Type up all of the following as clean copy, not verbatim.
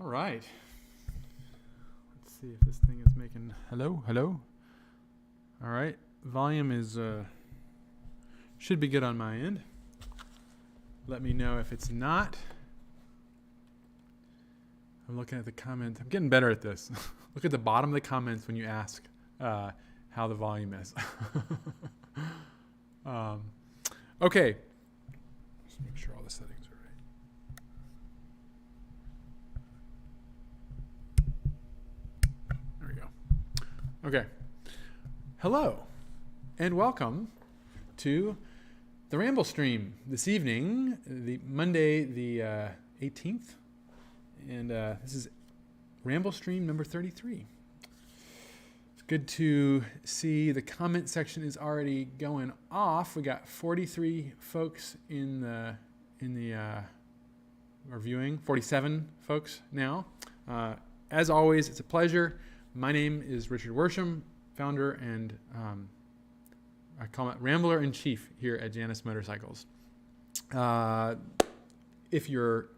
right. Let's see if this thing is making... Hello? All right. Volume is... should be good on my end. Let me know if it's not. I'm looking at the comments. I'm getting better at this. Look at the bottom of the comments when you ask how the volume is. Okay. Just make sure all the settings are right. There we go. Okay. Hello, and welcome to the Ramblestream this evening, the Monday, the 18th. And this is Ramblestream number 33. It's good to see the comment section is already going off. We got 43 folks in the are viewing, 47 folks now. As always, it's a pleasure. My name is Richard Worsham, founder and I call it Rambler in Chief here at Janus Motorcycles. If you're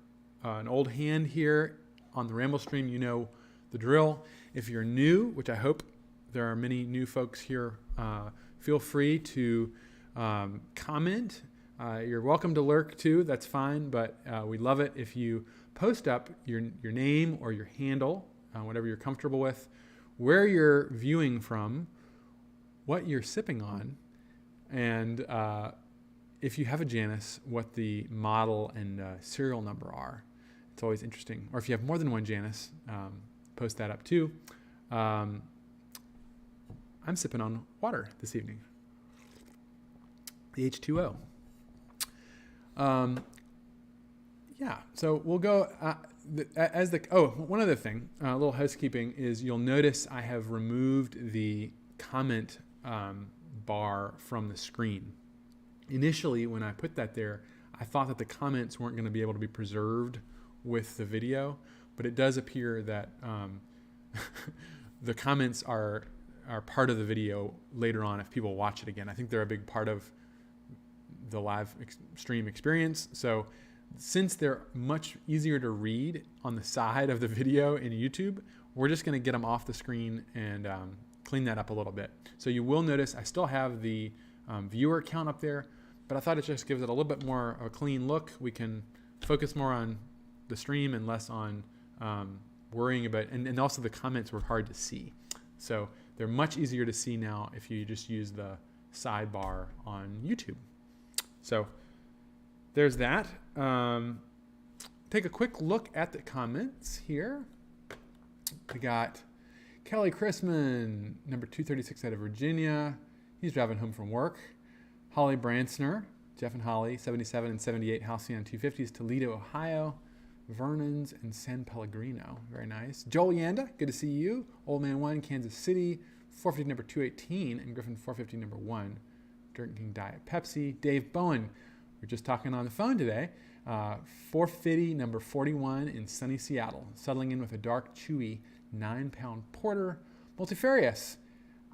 an old hand here on the Ramblestream, you know the drill. If you're new, which I hope there are many new folks here, feel free to comment. You're welcome to lurk too, that's fine, but we love it if you post up your name or your handle, whatever you're comfortable with, where you're viewing from, what you're sipping on, and if you have a Janus, what the model and serial number are. It's always interesting. Or if you have more than one Janus, post that up too. I'm sipping on water this evening. The H2O. Yeah, so we'll go one other thing, a little housekeeping is you'll notice I have removed the comment bar from the screen. Initially, when I put that there, I thought that the comments weren't going to be able to be preserved with the video, but it does appear that the comments are part of the video later on if people watch it again. I think they're a big part of the live stream experience. So since they're much easier to read on the side of the video in YouTube, we're just going to get them off the screen and clean that up a little bit. So you will notice I still have the viewer count up there, but I thought it just gives it a little bit more of a clean look. We can focus more on the stream and less on worrying about, and also the comments were hard to see. So they're much easier to see now if you just use the sidebar on YouTube. So there's that. Take a quick look at the comments here. We got Kelly Chrisman, number 236 out of Virginia. He's driving home from work. Holly Bransner, Jeff and Holly, 77 and 78 Halcyon 250s, Toledo, Ohio. Vernon's and San Pellegrino. Very nice. Joel Yanda, good to see you. Old Man 1, Kansas City. 450 number 218 and Griffin 450 number 1. Drinking Diet Pepsi. Dave Bowen, we're just talking on the phone today. 450 number 41 in sunny Seattle. Settling in with a dark, chewy 9-pound porter. Multifarious.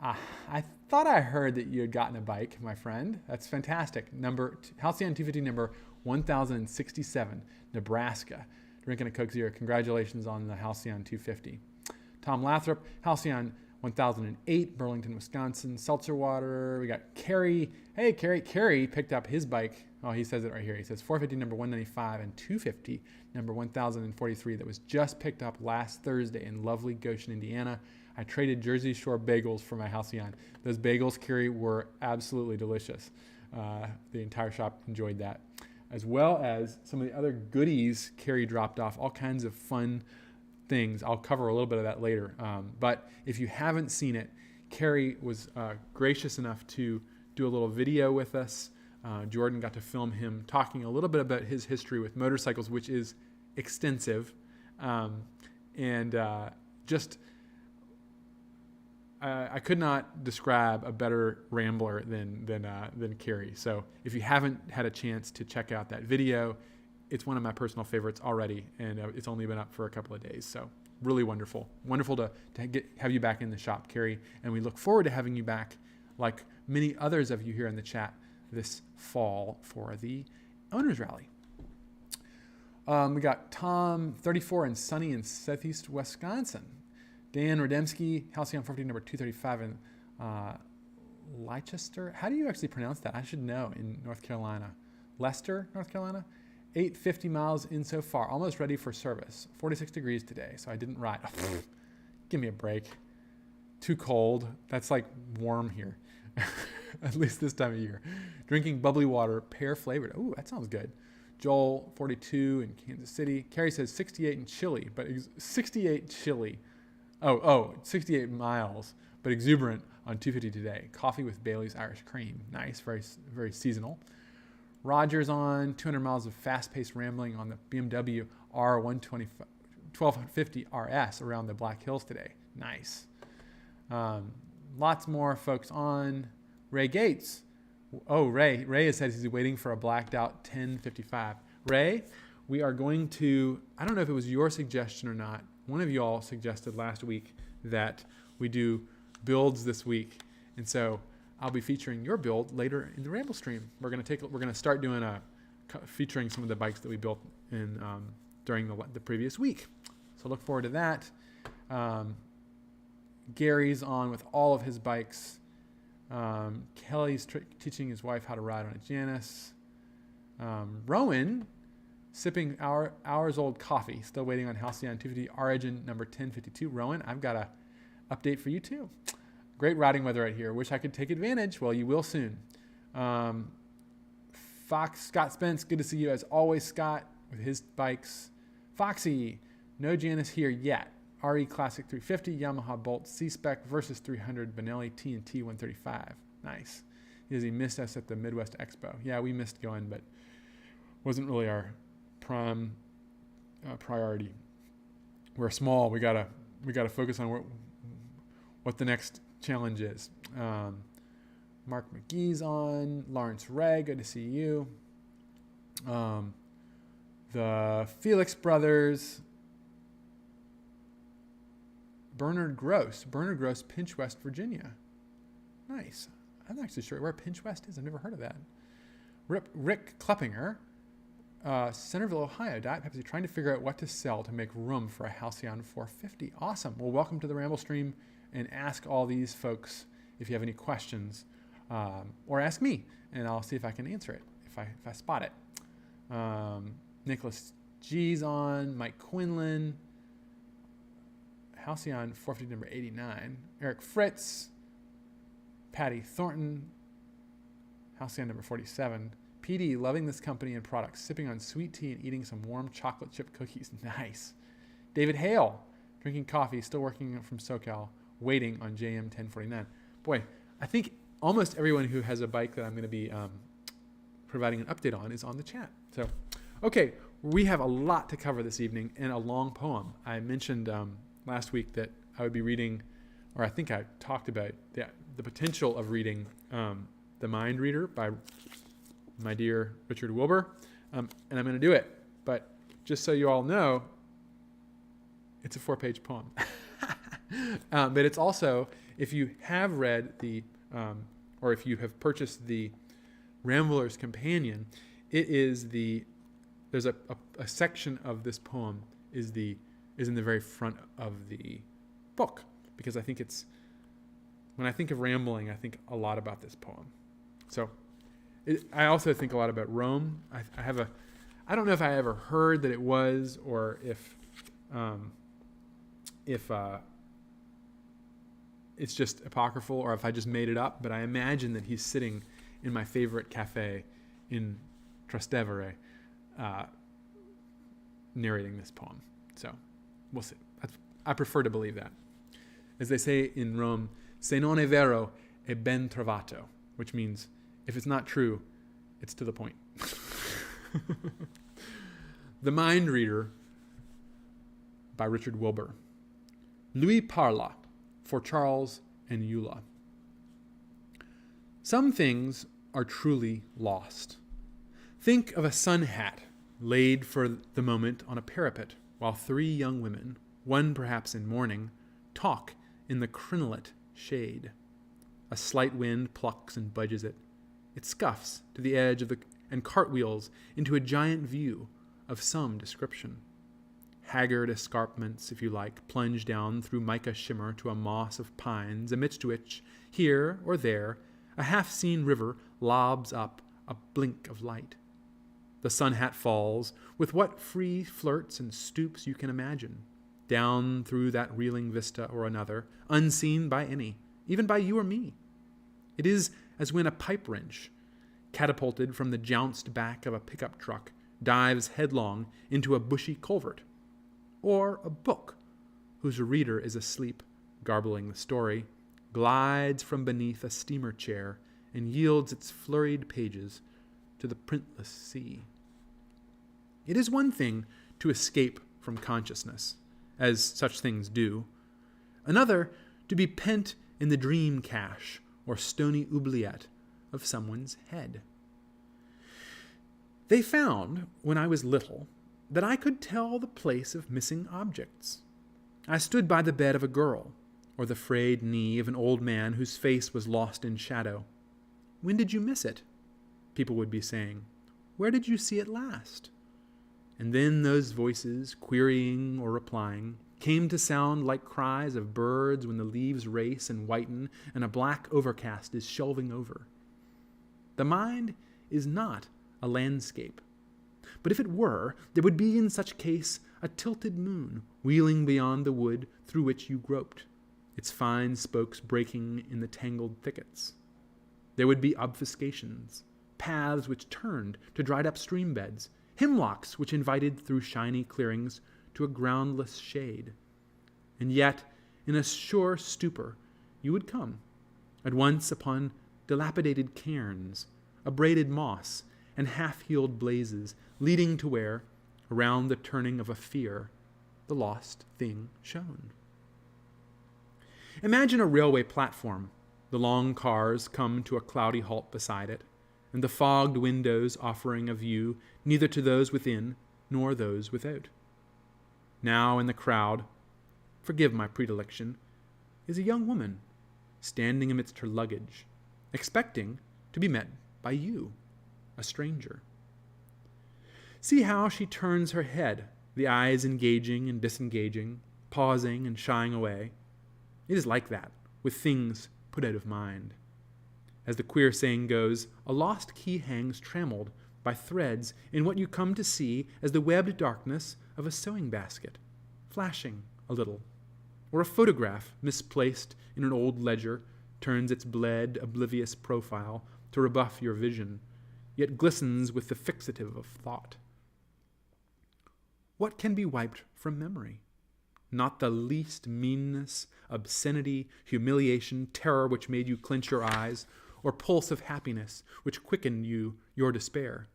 I thought I heard that you had gotten a bike, my friend. That's fantastic. Halcyon 250 number 1067, Nebraska. Drinking a Coke Zero. Congratulations on the Halcyon 250. Tom Lathrop, Halcyon 1008, Burlington, Wisconsin. Seltzer water. We got Kerry. Hey, Kerry. Kerry picked up his bike. Oh, he says it right here. He says 450 number 195 and 250 number 1043 that was just picked up last Thursday in lovely Goshen, Indiana. I traded Jersey Shore bagels for my Halcyon. Those bagels, Kerry, were absolutely delicious. The entire shop enjoyed that, as well as some of the other goodies Kerry dropped off, all kinds of fun things. I'll cover a little bit of that later. But if you haven't seen it, Kerry was gracious enough to do a little video with us. Jordan got to film him talking a little bit about his history with motorcycles, which is extensive. I could not describe a better rambler than Kerry. So if you haven't had a chance to check out that video, it's one of my personal favorites already, and it's only been up for a couple of days. So really wonderful. Wonderful to have you back in the shop, Kerry, and we look forward to having you back, like many others of you here in the chat, this fall for the Owners Rally. We got Tom, 34 and sunny in southeast Wisconsin. Dan Rademski, Halcyon 450 number 235 in Leicester. How do you actually pronounce that? I should know in North Carolina. Leicester, North Carolina. 850 miles in so far. Almost ready for service. 46 degrees today, so I didn't ride. Give me a break. Too cold. That's like warm here. At least this time of year. Drinking bubbly water, pear flavored. Ooh, that sounds good. Joel, 42 in Kansas City. Carrie says 68 in Chile, but 68 Chile. 68 miles, but exuberant on 250 today. Coffee with Bailey's Irish Cream. Nice, very, very seasonal. Roger's on 200 miles of fast-paced rambling on the BMW R120 1250 RS around the Black Hills today. Nice. Lots more folks on. Ray Gates. Oh, Ray has said he's waiting for a blacked out 1055. Ray, we are going to, I don't know if it was your suggestion or not. One of y'all suggested last week that we do builds this week. And so I'll be featuring your build later in the Ramblestream. We're going to start doing featuring some of the bikes that we built in during the previous week. So look forward to that. Gary's on with all of his bikes. Kelly's teaching his wife how to ride on a Janus. Rowan sipping hours old coffee, still waiting on Halcyon 250 Origin number 1052. Rowan, I've got a update for you too. Great riding weather right here. Wish I could take advantage. Well, you will soon. Fox, Scott Spence, good to see you as always, Scott, with his bikes. Foxy, no Janus here yet. RE Classic 350, Yamaha Bolt C-Spec versus 300 Benelli T&T 135. Nice. He missed us at the Midwest Expo. Yeah, we missed going, but wasn't really our prime priority. We're small. We gotta focus on what the next challenge is. Mark McGee's on. Lawrence Ray, good to see you. The Felix brothers. Bernard Gross, Pinch West, Virginia. Nice. I'm not actually sure where Pinch West is. I've never heard of that. Rick Kleppinger, Centerville, Ohio. Diet Pepsi, trying to figure out what to sell to make room for a Halcyon 450. Awesome. Well, welcome to the Ramblestream, and ask all these folks if you have any questions, or ask me, and I'll see if I can answer it if I spot it. Nicholas G's on. Mike Quinlan. Halcyon 450 number 89. Eric Fritz. Patty Thornton. Halcyon number 47. PD, loving this company and products. Sipping on sweet tea and eating some warm chocolate chip cookies. Nice. David Hale. Drinking coffee. Still working from SoCal. Waiting on JM 1049. Boy, I think almost everyone who has a bike that I'm going to be providing an update on is on the chat. So, okay. We have a lot to cover this evening and a long poem. I mentioned last week that I would be reading, or I think I talked about the potential of reading The Mind Reader by my dear Richard Wilbur, and I'm going to do it. But just so you all know, it's a 4-page poem. But it's also, if you have read or if you have purchased the Rambler's Companion, there's a section of this poem is in the very front of the book, because I think when I think of rambling, I think a lot about this poem. So I also think a lot about Rome. I don't know if I ever heard that it was, or if it's just apocryphal, or if I just made it up, but I imagine that he's sitting in my favorite cafe in Trastevere narrating this poem. So we'll see. I prefer to believe that. As they say in Rome, se non è vero, è ben trovato, which means if it's not true, it's to the point. The Mind Reader by Richard Wilbur. Louis Parla for Charles and Eula. Some things are truly lost. Think of a sun hat laid for the moment on a parapet, while 3 young women, one perhaps in mourning, talk in the crinolet shade. A slight wind plucks and budges it. It scuffs to the edge and cartwheels into a giant view of some description. Haggard escarpments, if you like, plunge down through mica shimmer to a moss of pines, amidst which, here or there, a half-seen river lobs up a blink of light. The sun hat falls, with what free flirts and stoops you can imagine, down through that reeling vista or another, unseen by any, even by you or me. It is as when a pipe wrench, catapulted from the jounced back of a pickup truck, dives headlong into a bushy culvert, or a book, whose reader is asleep, garbling the story, glides from beneath a steamer chair and yields its flurried pages to the printless sea. It is one thing to escape from consciousness, as such things do. Another, to be pent in the dream cache or stony oubliette of someone's head. They found, when I was little, that I could tell the place of missing objects. I stood by the bed of a girl, or the frayed knee of an old man whose face was lost in shadow. "When did you miss it?" people would be saying. "Where did you see it last?" And then those voices, querying or replying, came to sound like cries of birds when the leaves race and whiten and a black overcast is shelving over. The mind is not a landscape. But if it were, there would be in such case a tilted moon wheeling beyond the wood through which you groped, its fine spokes breaking in the tangled thickets. There would be obfuscations, paths which turned to dried up stream beds, hemlocks which invited through shiny clearings to a groundless shade. And yet, in a sure stupor, you would come, at once upon dilapidated cairns, abraded moss, and half-healed blazes, leading to where, around the turning of a fear, the lost thing shone. Imagine a railway platform. The long cars come to a cloudy halt beside it, and the fogged windows offering a view neither to those within nor those without. Now in the crowd, forgive my predilection, is a young woman, standing amidst her luggage, expecting to be met by you, a stranger. See how she turns her head, the eyes engaging and disengaging, pausing and shying away. It is like that, with things put out of mind. As the queer saying goes, a lost key hangs trammeled by threads in what you come to see as the webbed darkness of a sewing basket, flashing a little. Or a photograph misplaced in an old ledger turns its bled, oblivious profile to rebuff your vision, yet glistens with the fixative of thought. What can be wiped from memory? Not the least meanness, obscenity, humiliation, terror which made you clench your eyes, or pulse of happiness which quickened your despair.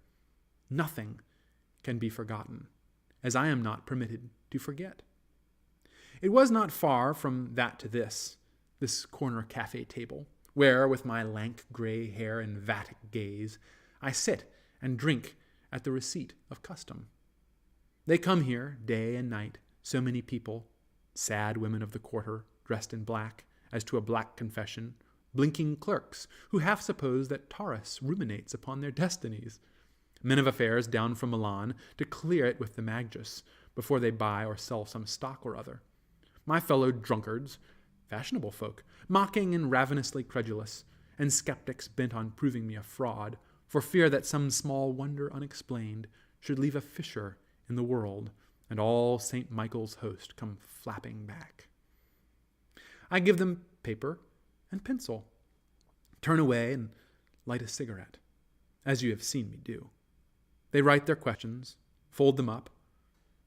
Nothing can be forgotten, as I am not permitted to forget. It was not far from that to this corner cafe table, where, with my lank gray hair and vatic gaze, I sit and drink at the receipt of custom. They come here day and night, so many people, sad women of the quarter, dressed in black, as to a black confession, blinking clerks who half suppose that Taurus ruminates upon their destinies, men of affairs down from Milan to clear it with the Magus before they buy or sell some stock or other, my fellow drunkards, fashionable folk, mocking and ravenously credulous, and skeptics bent on proving me a fraud, for fear that some small wonder unexplained should leave a fissure in the world, and all St. Michael's host come flapping back. I give them paper and pencil, turn away and light a cigarette, as you have seen me do. They write their questions, fold them up.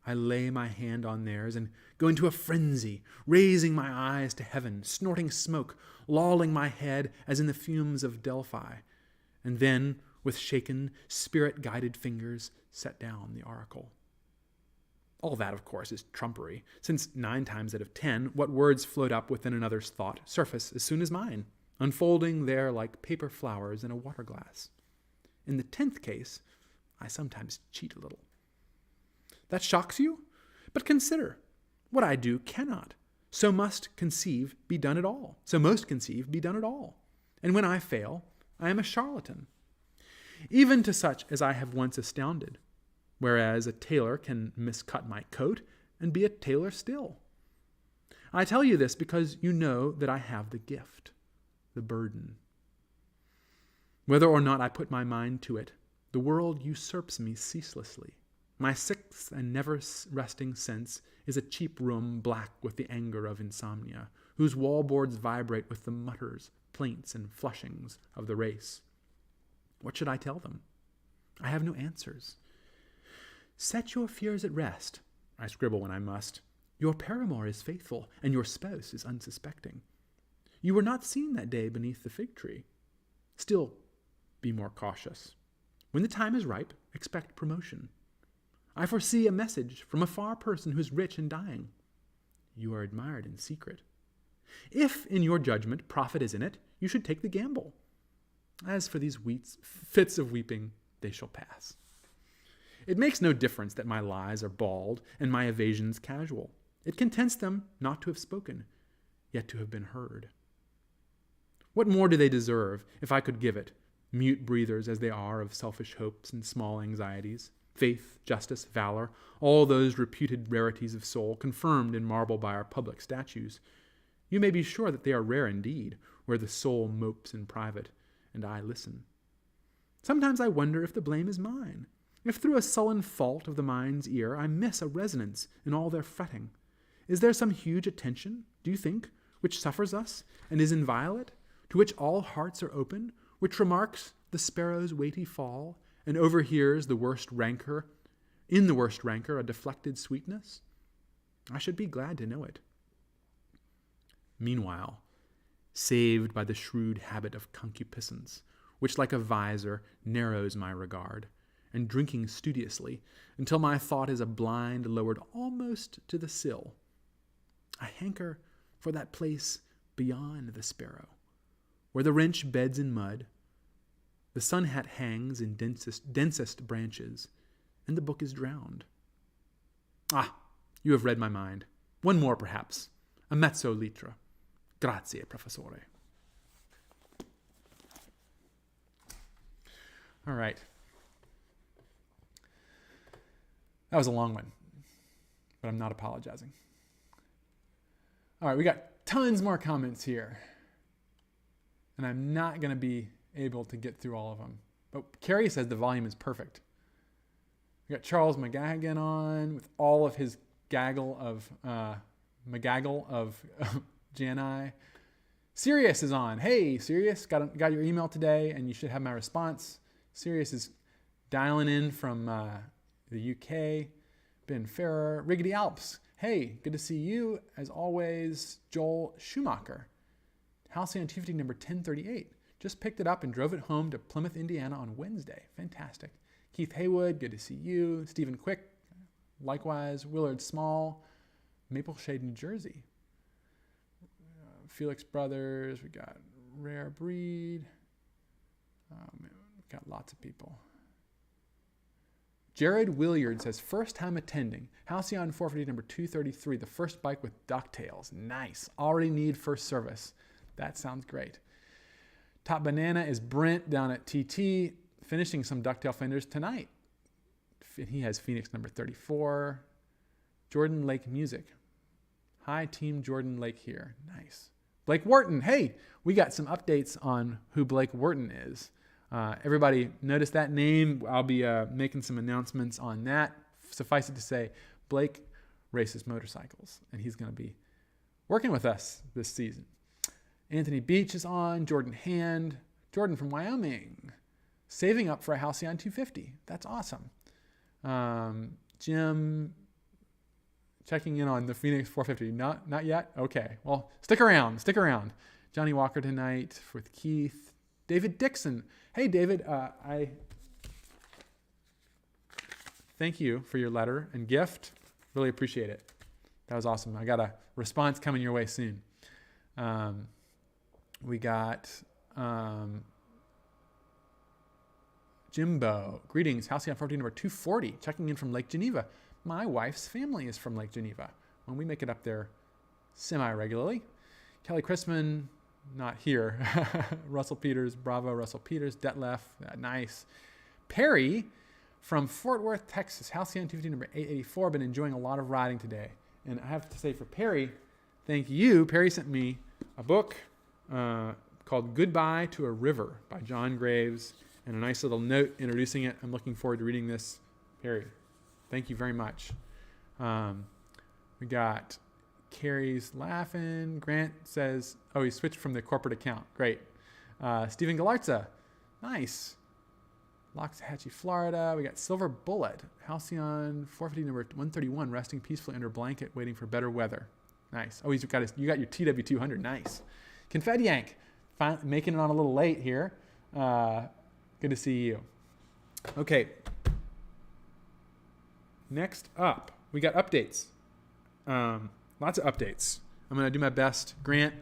I lay my hand on theirs and go into a frenzy, raising my eyes to heaven, snorting smoke, lolling my head as in the fumes of Delphi, and then, with shaken, spirit-guided fingers, set down the oracle. All that, of course, is trumpery, since 9 times out of 10, what words float up within another's thought surface as soon as mine, unfolding there like paper flowers in a water glass. In the 10th case, I sometimes cheat a little. That shocks you? But consider, what I do cannot. So must conceive be done at all. So most conceive be done at all. And when I fail, I am a charlatan. Even to such as I have once astounded. whereas a tailor can miscut my coat and be a tailor still. I tell you this because you know that I have the gift, the burden. Whether or not I put my mind to it, the world usurps me ceaselessly. My sixth and never-resting sense is a cheap room black with the anger of insomnia, whose wallboards vibrate with the mutters, plaints, and flushings of the race. What should I tell them? I have no answers. Set your fears at rest. I scribble when I must. Your paramour is faithful, and your spouse is unsuspecting. You were not seen that day beneath the fig tree. Still, be more cautious. When the time is ripe, expect promotion. I foresee a message from a far person who is rich and dying. You are admired in secret. If, in your judgment, profit is in it, you should take the gamble. As for these fits of weeping, they shall pass. It makes no difference that my lies are bald and my evasions casual. It contents them not to have spoken, yet to have been heard. What more do they deserve, if I could give it, mute breathers as they are of selfish hopes and small anxieties, faith, justice, valor, all those reputed rarities of soul confirmed in marble by our public statues? You may be sure that they are rare indeed, where the soul mopes in private, and I listen. Sometimes I wonder if the blame is mine, if through a sullen fault of the mind's ear I miss a resonance in all their fretting. Is there some huge attention, do you think, which suffers us and is inviolate, to which all hearts are open, which remarks the sparrow's weighty fall and overhears the worst rancor, in the worst rancor a deflected sweetness? I should be glad to know it. Meanwhile, saved by the shrewd habit of concupiscence, which like a visor narrows my regard, and drinking studiously until my thought is a blind lowered almost to the sill, I hanker for that place beyond the sparrow, where the wrench beds in mud, the sun hat hangs in densest branches, and the book is drowned. Ah, you have read my mind. One more, perhaps. A mezzo litra. Grazie, professore. All right. That was a long one, but I'm not apologizing. All right, we got tons more comments here, and I'm not going to be able to get through all of them. But Carrie says the volume is perfect. We got Charles McGagan on with all of his gaggle of Jani. Sirius is on. Hey, Sirius, got your email today, and you should have my response. Sirius is dialing in from the UK. Ben Ferrer, Riggedy Alps. Hey, good to see you. As always, Joel Schumacher. Halcyon 250 number 1038. Just picked it up and drove it home to Plymouth, Indiana on Wednesday. Fantastic. Keith Haywood, good to see you. Stephen Quick, likewise. Willard Small, Maple Shade, New Jersey. Felix Brothers, we got Rare Breed. We've got lots of people. Jared Williard says, first time attending. Halcyon 450 number 233, the first bike with ducktails. Nice. Already need first service. That sounds great. Top Banana is Brent down at TT, finishing some ducktail fenders tonight. He has Phoenix number 34. Jordan Lake Music. Hi, Team Jordan Lake here. Nice. Blake Wharton. Hey, we got some updates on who Blake Wharton is. Everybody notice that name. I'll be making some announcements on that. Suffice it to say, Blake races motorcycles, and he's going to be working with us this season. Anthony Beach is on. Jordan Hand. Jordan from Wyoming. Saving up for a Halcyon 250. That's awesome. Jim checking in on the Phoenix 450. Not yet? Okay. Well, stick around. Johnny Walker tonight with Keith. David Dixon. Hey, David, I thank you for your letter and gift. Really appreciate it. That was awesome. I got a response coming your way soon. We got Jimbo. Greetings. Halcyon 14 number 240. Checking in from Lake Geneva. My wife's family is from Lake Geneva. When we make it up there semi-regularly. Kelly Chrisman. Not here. Russell Peters, bravo, Russell Peters, Detlef, nice. Perry from Fort Worth, Texas. Halcyon 250 number 884. Been enjoying a lot of riding today. And I have to say for Perry, thank you. Perry sent me a book called Goodbye to a River by John Graves and a nice little note introducing it. I'm looking forward to reading this. Perry, thank you very much. We got Carrie's laughing. Grant says, oh, he switched from the corporate account. Great. Stephen Galarza, nice. Loxahatchee, Florida. We got Silver Bullet, Halcyon 450 number 131, resting peacefully under a blanket, waiting for better weather. Nice. Oh, you got your TW200. Nice. Confetti Yank, making it on a little late here. Good to see you. Okay. Next up, we got updates. Lots of updates. I'm going to do my best. Grant,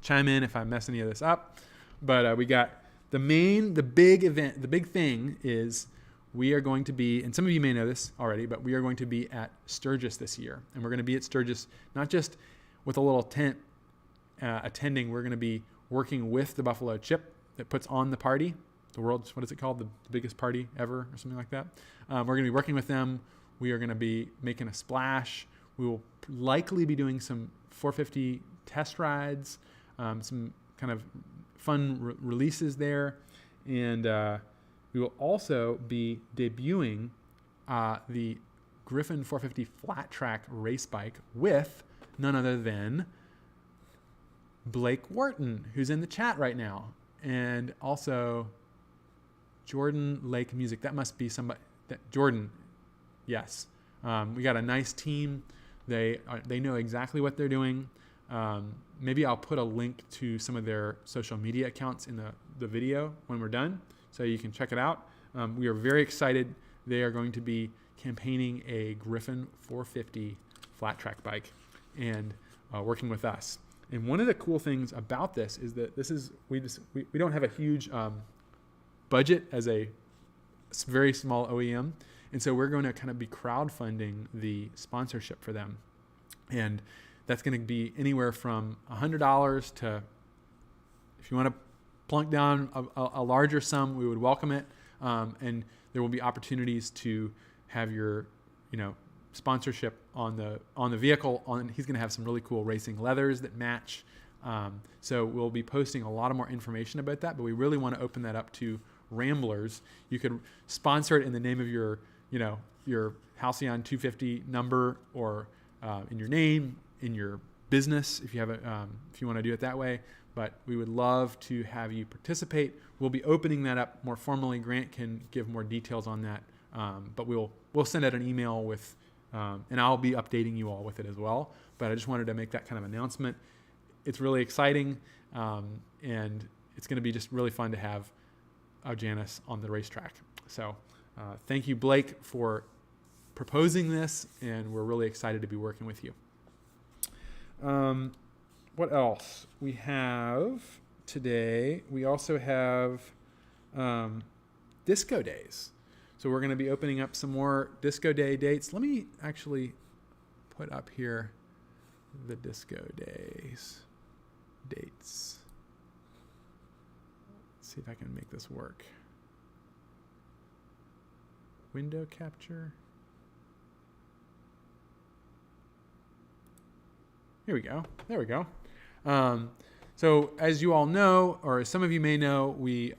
chime in if I mess any of this up. But we got the big event, the big thing is we are going to be, and some of you may know this already, but we are going to be at Sturgis this year. And we're going to be at Sturgis, not just with a little tent attending, we're going to be working with the Buffalo Chip that puts on the party, the world's, what is it called? The biggest party ever or something like that. We're going to be working with them. We are going to be making a splash. We will likely be doing some 450 test rides, some kind of fun releases there. And we will also be debuting the Griffin 450 flat track race bike with none other than Blake Wharton, who's in the chat right now. And also Jordan Lake Music. That must be somebody. Jordan, yes. We got a nice team. They know exactly what they're doing. Maybe I'll put a link to some of their social media accounts in the video when we're done, so you can check it out. We are very excited. They are going to be campaigning a Griffin 450 flat track bike and working with us. And one of the cool things about this is that we don't have a huge budget as a very small OEM. And so we're going to kind of be crowdfunding the sponsorship for them. And that's going to be anywhere from $100 to, if you want to plunk down a larger sum, we would welcome it. And there will be opportunities to have your, sponsorship on the vehicle. He's going to have some really cool racing leathers that match. So we'll be posting a lot of more information about that, but we really want to open that up to ramblers. You could sponsor it in the name of your Halcyon 250 number, or in your name, in your business, if you have if you want to do it that way. But we would love to have you participate. We'll be opening that up more formally. Grant can give more details on that, but we'll send out an email with, and I'll be updating you all with it as well. But I just wanted to make that kind of announcement. It's really exciting, and it's going to be just really fun to have Janus on the racetrack. So thank you, Blake, for proposing this, and we're really excited to be working with you. What else we have today? We also have disco days. So we're going to be opening up some more disco day dates. Let me actually put up here the disco days dates. Let's see if I can make this work. Window capture. Here we go. There we go. So as you all know, or as some of you may know, we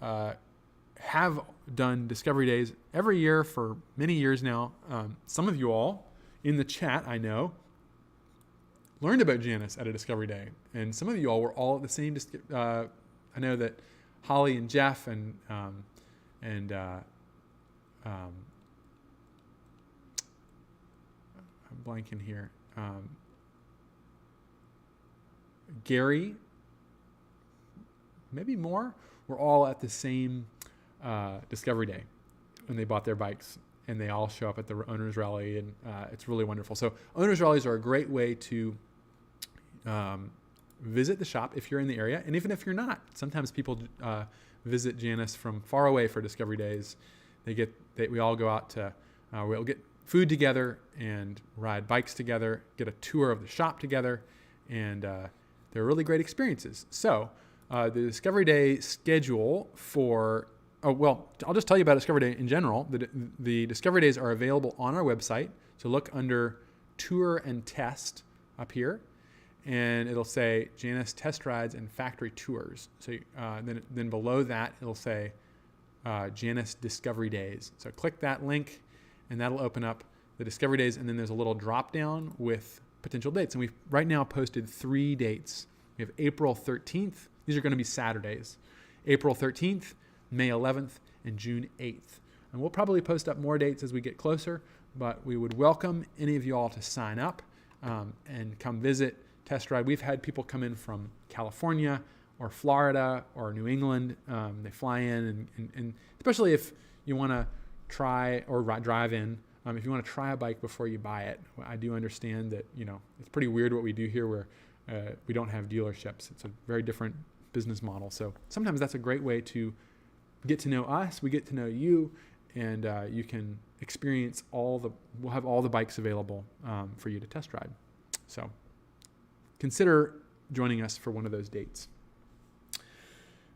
have done Discovery Days every year for many years now. Some of you all in the chat, I know, learned about Janus at a Discovery Day. And some of you all were all at the same, I know that Holly and Jeff and I'm blanking here. Gary, maybe more, were all at the same Discovery Day when they bought their bikes, and they all show up at the Owners Rally, and it's really wonderful. So Owners Rallies are a great way to visit the shop if you're in the area, and even if you're not. Sometimes people visit Janus from far away for Discovery Days. We all go out to, we'll get food together and ride bikes together, get a tour of the shop together, and they're really great experiences. So the Discovery Day schedule for Oh, well, I'll just tell you about Discovery Day in general. The Discovery Days are available on our website. So look under Tour and Test up here, and it'll say Janus Test Rides and Factory Tours. So then below that, it'll say Janus Discovery Days. So click that link, and that'll open up the Discovery Days, and then there's a little drop down with potential dates. And we've right now posted 3 dates. We have April 13th. These are going to be Saturdays. April 13th, May 11th, and June 8th. And we'll probably post up more dates as we get closer, but we would welcome any of you all to sign up and come visit, test ride. We've had people come in from California or Florida or New England. They fly in, and especially if you want to try or drive in, if you want to try a bike before you buy it. I do understand that, it's pretty weird what we do here where we don't have dealerships. It's a very different business model. So sometimes that's a great way to get to know us. We get to know you, and you can experience we'll have all the bikes available for you to test ride. So consider joining us for one of those dates.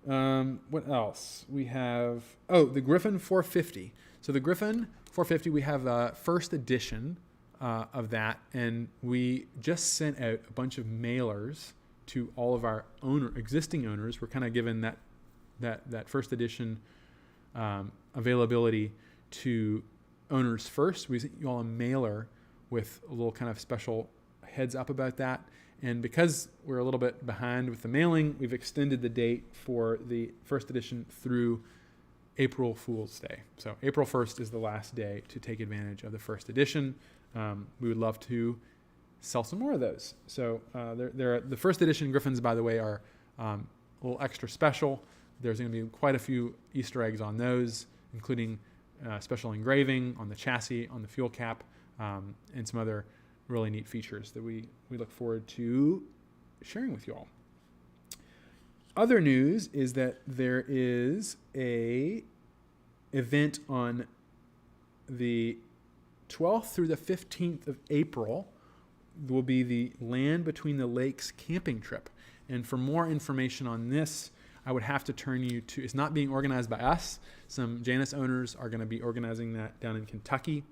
What else? We have, the Griffin 450. So the Griffin 450, we have a first edition of that, and we just sent out a bunch of mailers to all of our existing owners. We're kind of given that first edition availability to owners first. We sent you all a mailer with a little kind of special heads up about that. And because we're a little bit behind with the mailing, we've extended the date for the first edition through April Fool's Day. So April 1st is the last day to take advantage of the first edition. We would love to sell some more of those. So the first edition Griffins, by the way, are a little extra special. There's going to be quite a few Easter eggs on those, including special engraving on the chassis, on the fuel cap, and some other really neat features that we look forward to sharing with you all. Other news is that there is a event on the 12th through the 15th of April. Will be the Land Between the Lakes camping trip. And for more information on this, I would have to turn you to, it's not being organized by us. Some Janus owners are going to be organizing that down in Kentucky.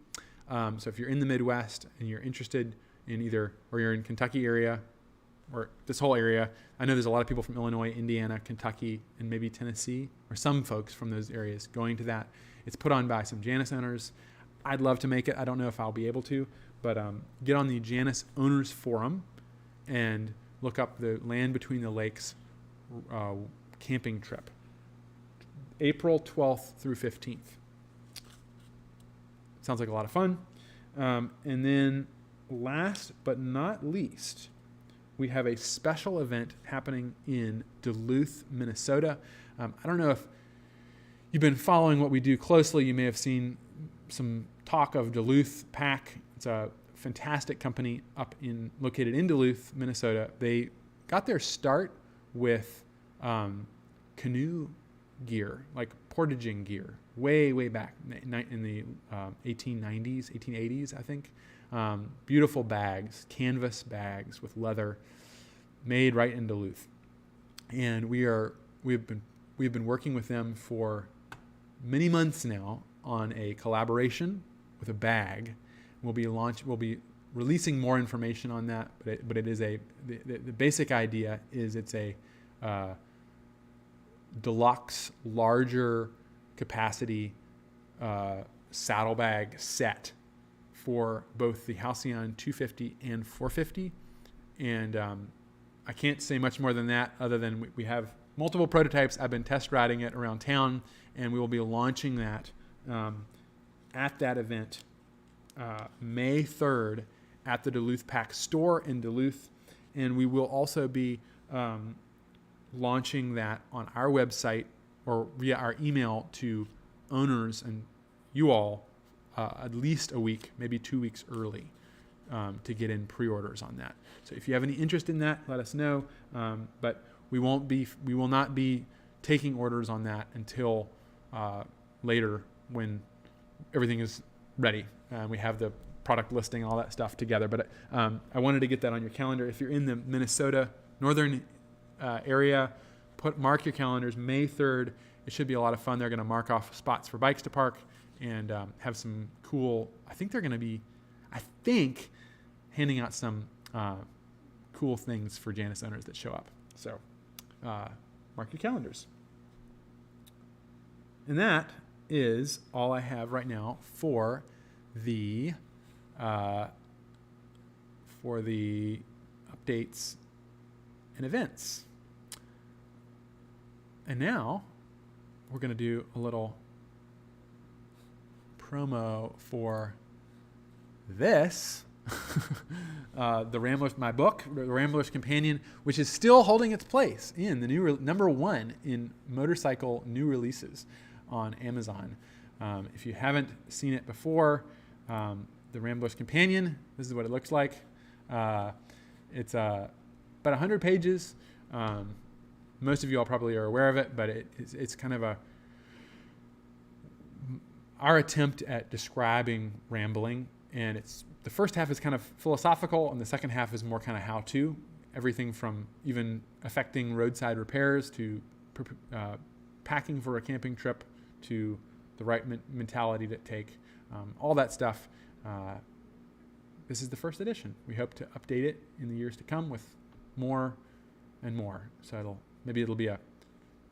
So if you're in the Midwest and you're interested in or you're in Kentucky area or this whole area, I know there's a lot of people from Illinois, Indiana, Kentucky, and maybe Tennessee, or some folks from those areas going to that. It's put on by some Janus owners. I'd love to make it. I don't know if I'll be able to, but get on the Janus Owners Forum and look up the Land Between the Lakes camping trip. April 12th through 15th. Sounds like a lot of fun. And then last but not least, we have a special event happening in Duluth, Minnesota. I don't know if you've been following what we do closely. You may have seen some talk of Duluth Pack. It's a fantastic company located in Duluth, Minnesota. They got their start with canoe gear, like portaging gear, way back in the 1890s, 1880s, I think. Beautiful bags, canvas bags with leather, made right in Duluth. And we've been working with them for many months now on a collaboration with a bag. We'll be releasing more information on that, but it is the basic idea is it's a deluxe, larger capacity saddlebag set for both the Halcyon 250 and 450. And I can't say much more than that other than we have multiple prototypes. I've been test riding it around town, and we will be launching that at that event May 3rd at the Duluth Pack store in Duluth. And we will also be launching that on our website or via our email to owners and you all at least a week, maybe 2 weeks early to get in pre-orders on that. So if you have any interest in that, let us know. But we will not be taking orders on that until later when everything is ready. We have the product listing, all that stuff together. But I wanted to get that on your calendar. If you're in the Minnesota northern area, mark your calendars. May 3rd it should be a lot of fun. They're going to mark off spots for bikes to park and have some cool, I think they're going to be, handing out some cool things for Janus owners that show up. So mark your calendars. And that is all I have right now for the updates and events. And now we're going to do a little promo for this, the Ramblers, my book, The Rambler's Companion, which is still holding its place in the new number 1 in motorcycle new releases on Amazon. If you haven't seen it before, The Rambler's Companion, this is what it looks like. It's about 100 pages. Most of you all probably are aware of it, but it's kind of our attempt at describing rambling. And the first half is kind of philosophical, and the second half is more kind of how-to. Everything from even affecting roadside repairs to packing for a camping trip to the right mentality to take, all that stuff. This is the first edition. We hope to update it in the years to come with more and more. So maybe it'll be a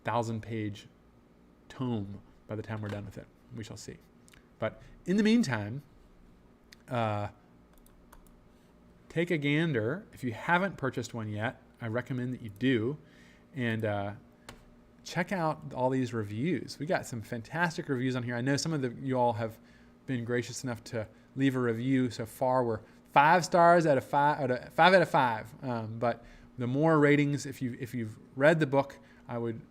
1,000-page tome by the time we're done with it. We shall see. But in the meantime, take a gander. If you haven't purchased one yet, I recommend that you do. And check out all these reviews. We got some fantastic reviews on here. I know some of you all have been gracious enough to leave a review so far. We're 5 stars out of 5, 5 out of 5. But the more ratings, if you've read the book, I would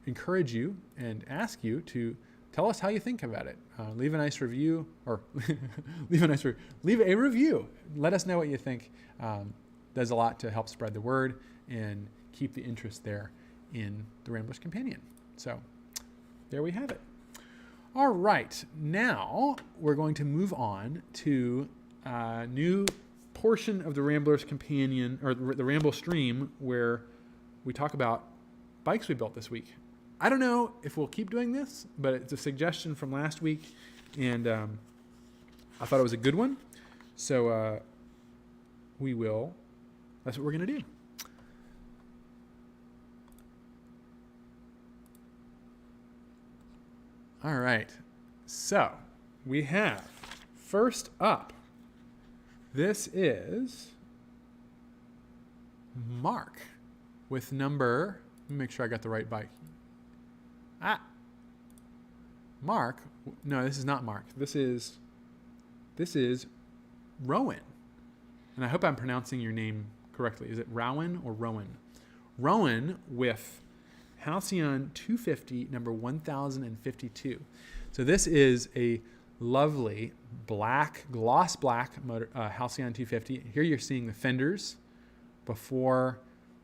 encourage you and ask you to tell us how you think about it. Leave a nice review, or leave a review. Let us know what you think. Does a lot to help spread the word and keep the interest there in the Rambler's Companion. So there we have it. All right, now we're going to move on to a new portion of the Rambler's Companion, or the Ramblestream, where we talk about bikes we built this week. I don't know if we'll keep doing this, but it's a suggestion from last week, and I thought it was a good one. So that's what we're going to do. All right, so we have, first up, this is Mark with number, let me make sure I got the right bike. Mark, no, this is not Mark. This is Rowan. And I hope I'm pronouncing your name correctly. Is it Rowan or Rowan? Rowan with Halcyon 250, number 1052. So this is a lovely gloss black motor, Halcyon 250. Here you're seeing the fenders before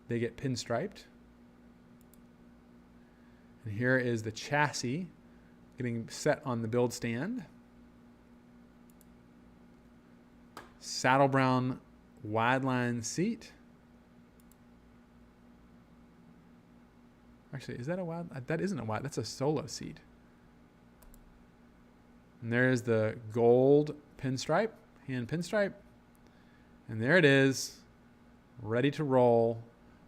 they get pinstriped. And here is the chassis getting set on the build stand. Saddle brown wide line seat. Actually, is that a wide? That isn't a wide. That's a solo seat. And there's the gold pinstripe, hand pinstripe. And there it is, ready to roll.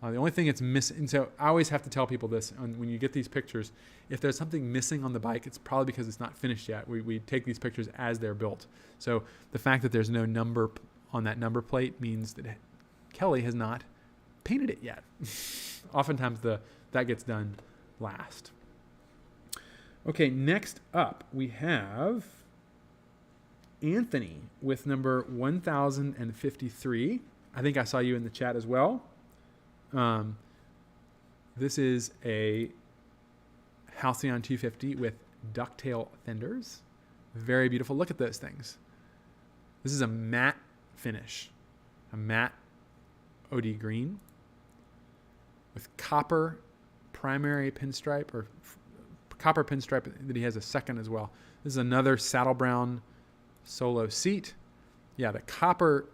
The only thing it's missing, so I always have to tell people this, when you get these pictures, if there's something missing on the bike, it's probably because it's not finished yet. We take these pictures as they're built. So the fact that there's no number on that number plate means that Kelly has not painted it yet. Oftentimes that gets done last. Okay, next up we have Anthony with number 1053. I think I saw you in the chat as well. This is a Halcyon 250 with ducktail fenders. Very beautiful. Look at those things. This is a matte finish, a matte OD green with copper primary pinstripe, or copper pinstripe that he has a second as well. This is another saddle brown solo seat. Yeah, the copper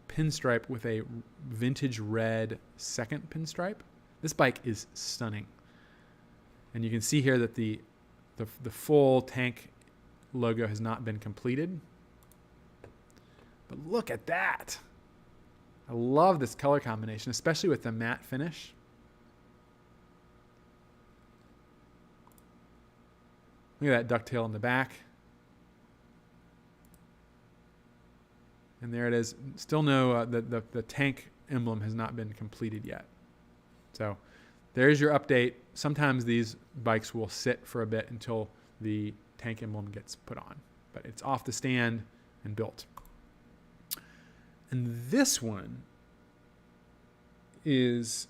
pinstripe with a vintage red second pinstripe. This bike is stunning. And you can see here that the full tank logo has not been completed. But look at that. I love this color combination, especially with the matte finish. Look at that ducktail in the back. And there it is. Still no, the tank emblem has not been completed yet. So there's your update. Sometimes these bikes will sit for a bit until the tank emblem gets put on. But it's off the stand and built. And this one is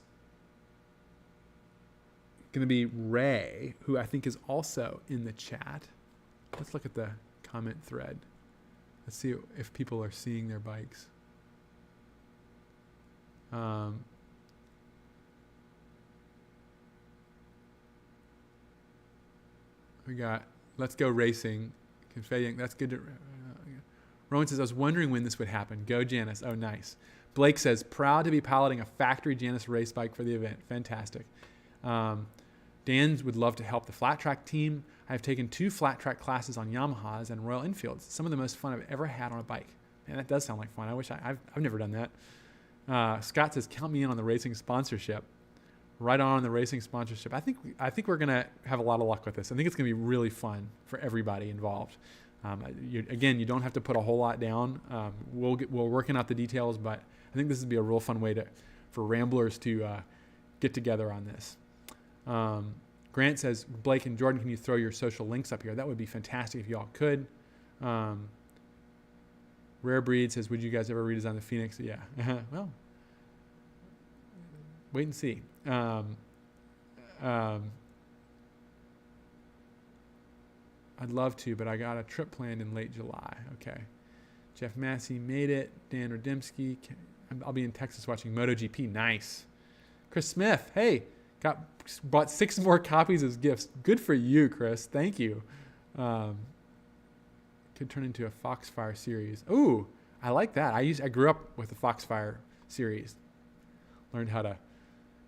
going to be Ray, who I think is also in the chat. Let's look at the comment thread. Let's see if people are seeing their bikes. We got Let's Go Racing. Confetti, that's good. Rowan says, I was wondering when this would happen. Go Janus. Oh, nice. Blake says, proud to be piloting a factory Janus race bike for the event. Fantastic. Dan would love to help the flat track team. I've taken 2 flat track classes on Yamahas and Royal Enfields. Some of the most fun I've ever had on a bike. Man, that does sound like fun. I wish I've never done that. Scott says, count me in on the racing sponsorship. Right on the racing sponsorship. I think we're gonna have a lot of luck with this. I think it's gonna be really fun for everybody involved. Again, you don't have to put a whole lot down. We're working out the details, but I think this would be a real fun way for Ramblers to get together on this. Grant says, Blake and Jordan, can you throw your social links up here? That would be fantastic if y'all could. Rare Breed says, would you guys ever redesign the Phoenix? Yeah. Well, wait and see. I'd love to, but I got a trip planned in late July. Okay. Jeff Massey made it. Dan Radimski. I'll be in Texas watching MotoGP. Nice. Chris Smith. Hey, bought 6 more copies as gifts. Good for you, Chris. Thank you. Could turn into a Foxfire series. Ooh, I like that. I grew up with the Foxfire series. Learned how to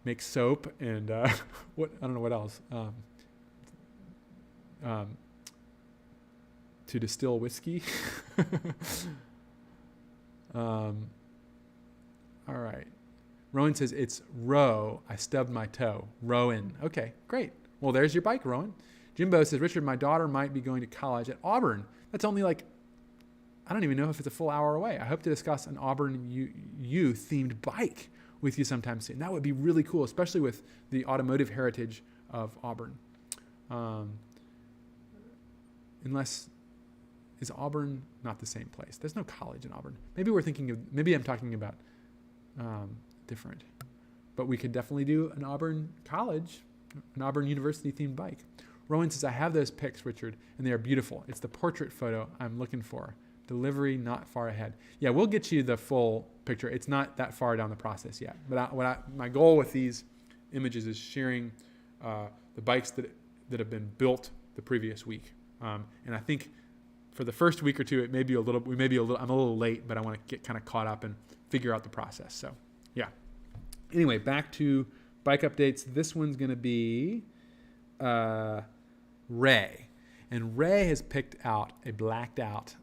make soap and I don't know what else. To distill whiskey. All right. Rowan says, it's Row. I stubbed my toe. Rowan. Okay, great. Well, there's your bike, Rowan. Jimbo says, Richard, my daughter might be going to college at Auburn. That's only I don't even know if it's a full hour away. I hope to discuss an Auburn U themed bike with you sometime soon. That would be really cool, especially with the automotive heritage of Auburn. Is Auburn not the same place? There's no college in Auburn. Maybe I'm talking about different. But we could definitely do an Auburn college, an Auburn University themed bike. Rowan says, I have those pics, Richard, and they are beautiful. It's the portrait photo I'm looking for. Delivery not far ahead. Yeah, we'll get you the full picture. It's not that far down the process yet. But my goal with these images is sharing the bikes that have been built the previous week. And I think for the first week or two, I'm a little late, but I want to get kind of caught up and figure out the process. So, yeah. Anyway, back to bike updates. This one's going to be Ray. And Ray has picked out a blacked out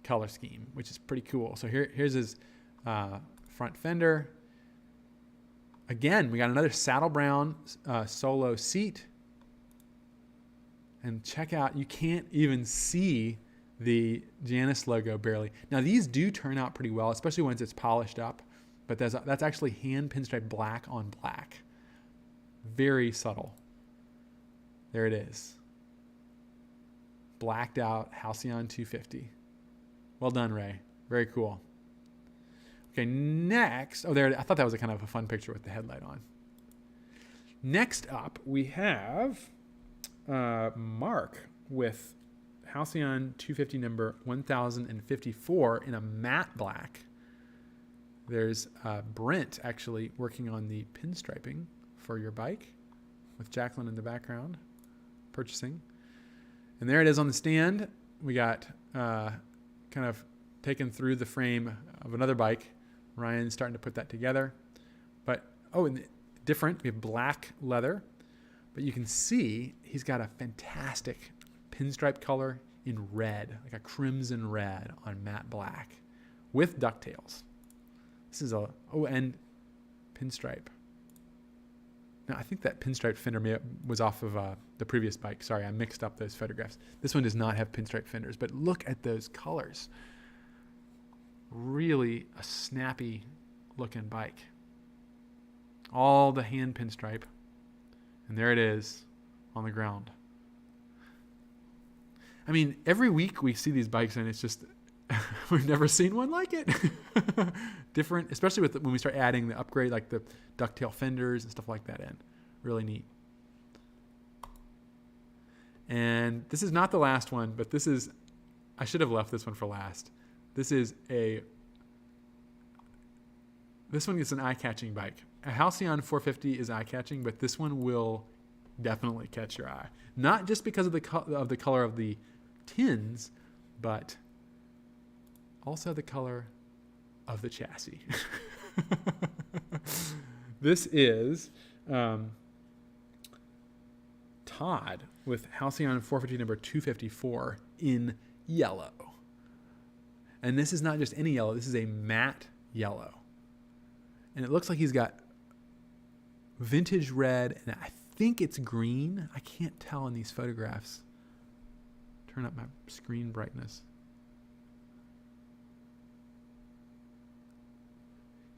color scheme, which is pretty cool. So here's his front fender. Again, we got another saddle brown solo seat. And check out, you can't even see the Janus logo barely. Now these do turn out pretty well, especially once it's polished up, but that's actually hand pinstripe black on black. Very subtle. There it is. Blacked out Halcyon 250. Well done, Ray. Very cool. Okay, next, I thought that was a kind of a fun picture with the headlight on. Next up, we have Mark with Halcyon 250 number 1054 in a matte black. There's Brent actually working on the pinstriping for your bike with Jacqueline in the background purchasing. And there it is on the stand. We got kind of taken through the frame of another bike. Ryan's starting to put that together. But, and different. We have black leather, But you can see he's got a fantastic pinstripe color in red, like a crimson red on matte black with ducktails. This is and pinstripe. Now, I think that pinstripe fender was off of the previous bike. Sorry, I mixed up those photographs. This one does not have pinstripe fenders, but look at those colors. Really a snappy looking bike. All the hand pinstripe. And there it is on the ground. I mean, every week we see these bikes and it's just, we've never seen one like it. Different, especially when we start adding the upgrade, like the ducktail fenders and stuff like that in. Really neat. And this is not the last one, but I should have left this one for last. This one is an eye-catching bike. A Halcyon 450 is eye-catching, but this one will definitely catch your eye. Not just because of the color of the tins, but also the color of the chassis. This is Todd with Halcyon 450 number 254 in yellow. And this is not just any yellow, this is a matte yellow. And it looks like he's got vintage red, and I think it's green. I can't tell in these photographs. Turn up my screen brightness.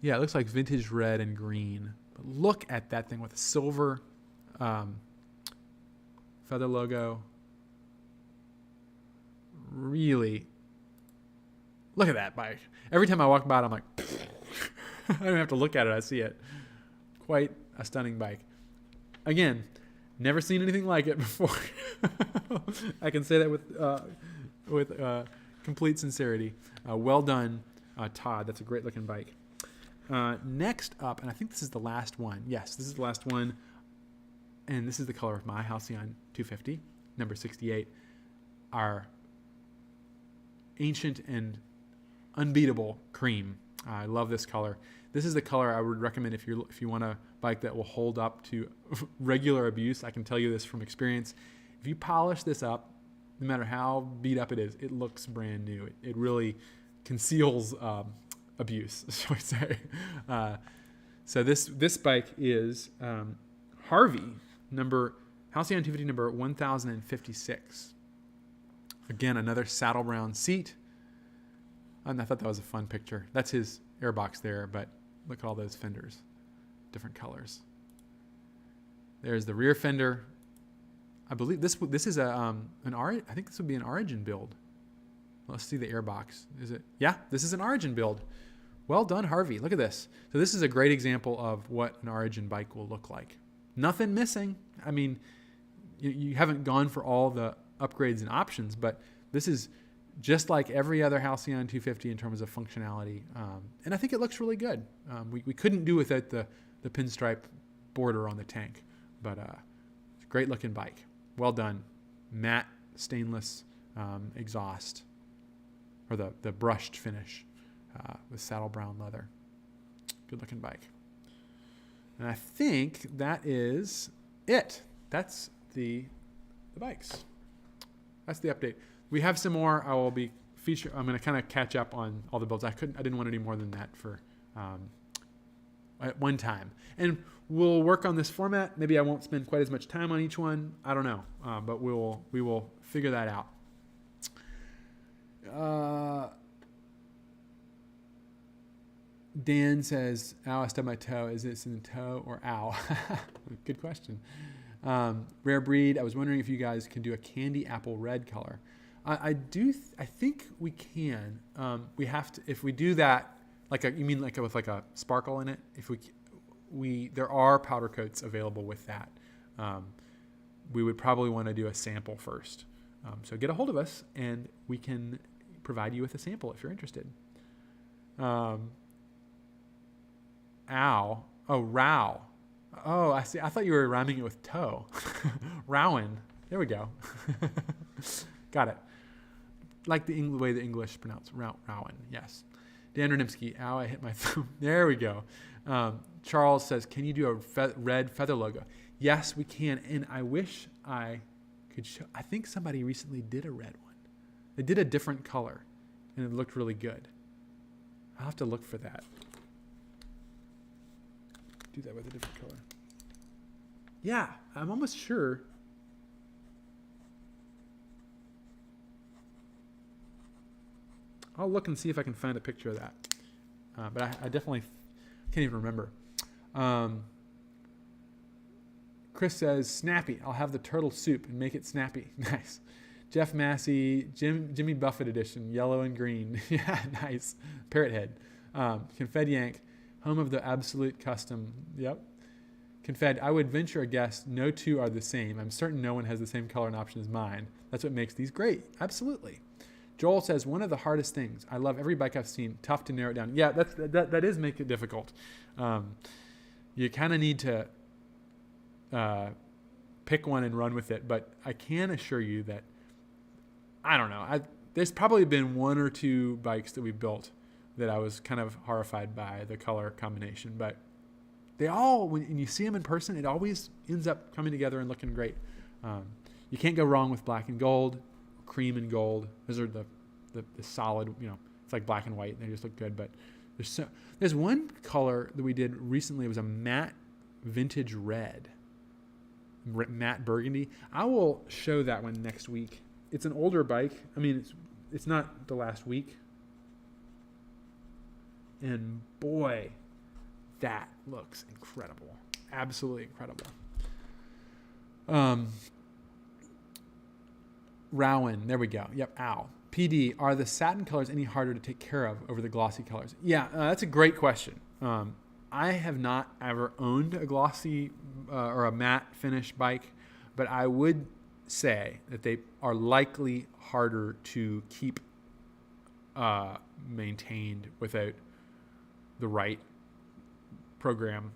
Yeah, it looks like vintage red and green. But look at that thing with a silver feather logo. Really, look at that bike. Every time I walk by it, I'm like, I don't even have to look at it. I see it. Quite a stunning bike. Again, never seen anything like it before. I can say that with complete sincerity. Well done, Todd. That's a great looking bike. Next up, and I think this is the last one. Yes, this is the last one. And this is the color of my Halcyon 250, number 68. Our ancient and unbeatable cream. I love this color. This is the color I would recommend if you want a bike that will hold up to regular abuse. I can tell you this from experience. If you polish this up, no matter how beat up it is, it looks brand new. It really conceals abuse, shall we say. So this bike is Harvey, Halcyon 250 number 1056. Again, another saddle brown seat. And I thought that was a fun picture. That's his airbox there, but look at all those fenders, different colors. There's the rear fender. I believe this is I think this would be an Origin build. Let's see the airbox. Is it? Yeah, this is an Origin build. Well done, Harvey. Look at this. So this is a great example of what an Origin bike will look like. Nothing missing. I mean, you haven't gone for all the upgrades and options, but this is just like every other Halcyon 250 in terms of functionality. And I think it looks really good. We couldn't do without the pinstripe border on the tank, but it's a great looking bike. Well done. Matte stainless exhaust, or the brushed finish with saddle brown leather. Good looking bike. And I think that is it. That's the bikes. That's the update. We have some more. I'm going to kind of catch up on all the builds. I didn't want to do more than that for at one time. And we'll work on this format. Maybe I won't spend quite as much time on each one. I don't know, but we will figure that out. Dan says, "Ow, I stubbed my toe. Is this in the toe or ow?" Good question. Rare breed. I was wondering if you guys can do a candy apple red color. I think we can. We have to. If we do that, you mean with a sparkle in it? If there are powder coats available with that. We would probably want to do a sample first. So get a hold of us, and we can provide you with a sample if you're interested. Ow. Oh, row. Oh, I see. I thought you were rhyming it with toe. Rowan. There we go. Got it. Like the way the English pronounce Rowan. Yes. Dan Ranimsky. Ow, I hit my thumb. There we go. Charles says, can you do a red feather logo? Yes, we can. And I wish I could show. I think somebody recently did a red one. They did a different color, and it looked really good. I'll have to look for that. Do that with a different color. Yeah, I'm almost sure. I'll look and see if I can find a picture of that. But I definitely can't even remember. Chris says, snappy. I'll have the turtle soup and make it snappy. Nice. Jeff Massey, Jimmy Buffett edition, yellow and green. Yeah, nice. Parrot head. Confed Yank, home of the absolute custom. Yep. Confed, I would venture a guess no two are the same. I'm certain no one has the same color and option as mine. That's what makes these great. Absolutely. Joel says, one of the hardest things. I love every bike I've seen. Tough to narrow it down. Yeah, that is make it difficult. You kind of need to pick one and run with it. But I can assure you that, I don't know. There's probably been one or two bikes that we built that I was kind of horrified by the color combination. But they all, when you see them in person, it always ends up coming together and looking great. You can't go wrong with black and gold, cream and gold. Those are the solid, it's like black and white, and they just look good. But there's one color that we did recently. It was a matte vintage red, matte burgundy. I will show that one next week. It's an older bike. I mean, it's not the last week. And boy, that looks incredible. Absolutely incredible. Rowan, there we go. Yep, ow. PD, are the satin colors any harder to take care of over the glossy colors? Yeah, that's a great question. I have not ever owned a glossy or a matte finish bike, but I would say that they are likely harder to keep maintained without the right program.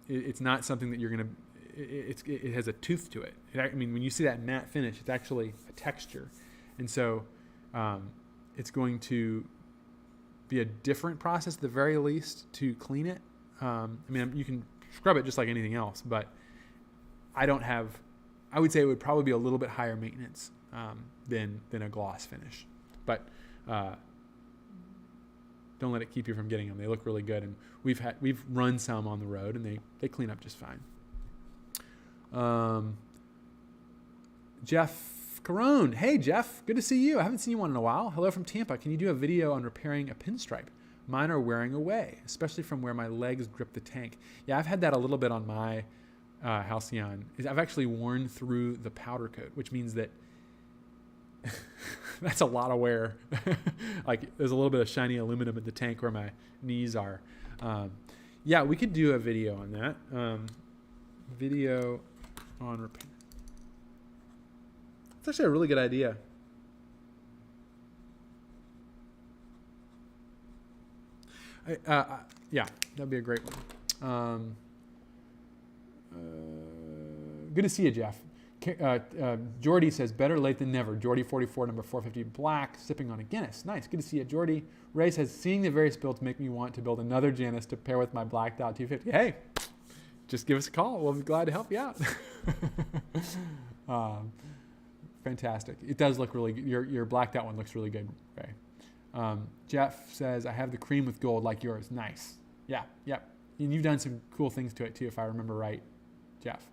It's not something that you're going to, it has a tooth to it. I mean, when you see that matte finish, it's actually a texture. And so it's going to be a different process at the very least to clean it. I mean, you can scrub it just like anything else, but I would say it would probably be a little bit higher maintenance than a gloss finish. But don't let it keep you from getting them. They look really good, and we've run some on the road, and they clean up just fine. Jeff Carone. Hey, Jeff. Good to see you. I haven't seen you in a while. Hello from Tampa. Can you do a video on repairing a pinstripe? Mine are wearing away, especially from where my legs grip the tank. Yeah, I've had that a little bit on my Halcyon. I've actually worn through the powder coat, which means that that's a lot of wear. Like, there's a little bit of shiny aluminum in the tank where my knees are. Yeah, we could do a video on that. Video on repair. It's actually a really good idea. Yeah, that'd be a great one. Good to see you, Jeff. Jordy says, better late than never. Jordy 44, number 450, black, sipping on a Guinness. Nice, good to see you, Jordy. Ray says, seeing the various builds make me want to build another Janus to pair with my blacked out 250. Hey, just give us a call. We'll be glad to help you out. Fantastic. It does look really good. Your blacked out one looks really good, Ray. Jeff says, I have the cream with gold like yours. Nice. Yeah, yep. And you've done some cool things to it too, if I remember right, Jeff.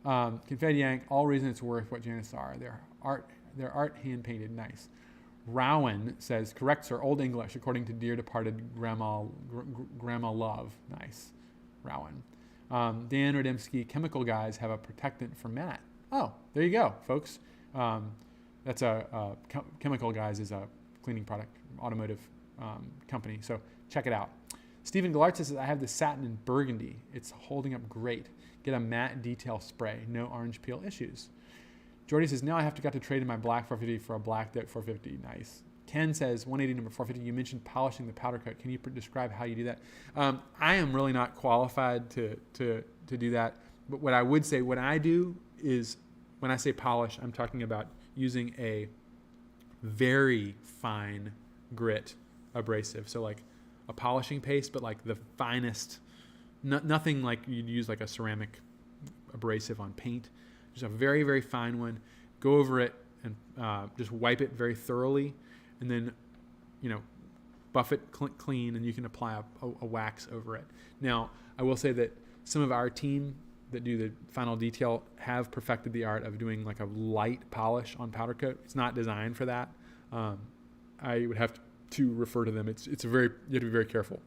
Confetti Yank, all reason it's worth what Janus are. Their art hand painted. Nice. Rowan says, correct, sir, Old English, according to dear departed Grandma Love. Nice. Rowan. Dan Rademski, chemical guys have a protectant for matte. Oh, there you go, folks. That's Chemical Guys is a cleaning product, automotive company. So check it out. Stephen Gallart says, I have the satin in burgundy. It's holding up great. Get a matte detail spray. No orange peel issues. Jordy says, now I have to trade in my black 450 for a black Deck 450. Nice. Ken says, 180 number 450. You mentioned polishing the powder coat. Can you describe how you do that? I am really not qualified to do that. But what I would say, what I do is, when I say polish, I'm talking about using a very fine grit abrasive. So like a polishing paste, but like the finest, nothing like you'd use like a ceramic abrasive on paint. Just a very, very fine one. Go over it and just wipe it very thoroughly, and then, buff it clean, and you can apply a wax over it. Now, I will say that some of our team that do the final detail have perfected the art of doing like a light polish on powder coat. It's not designed for that. I would have to refer to them. You have to be very careful.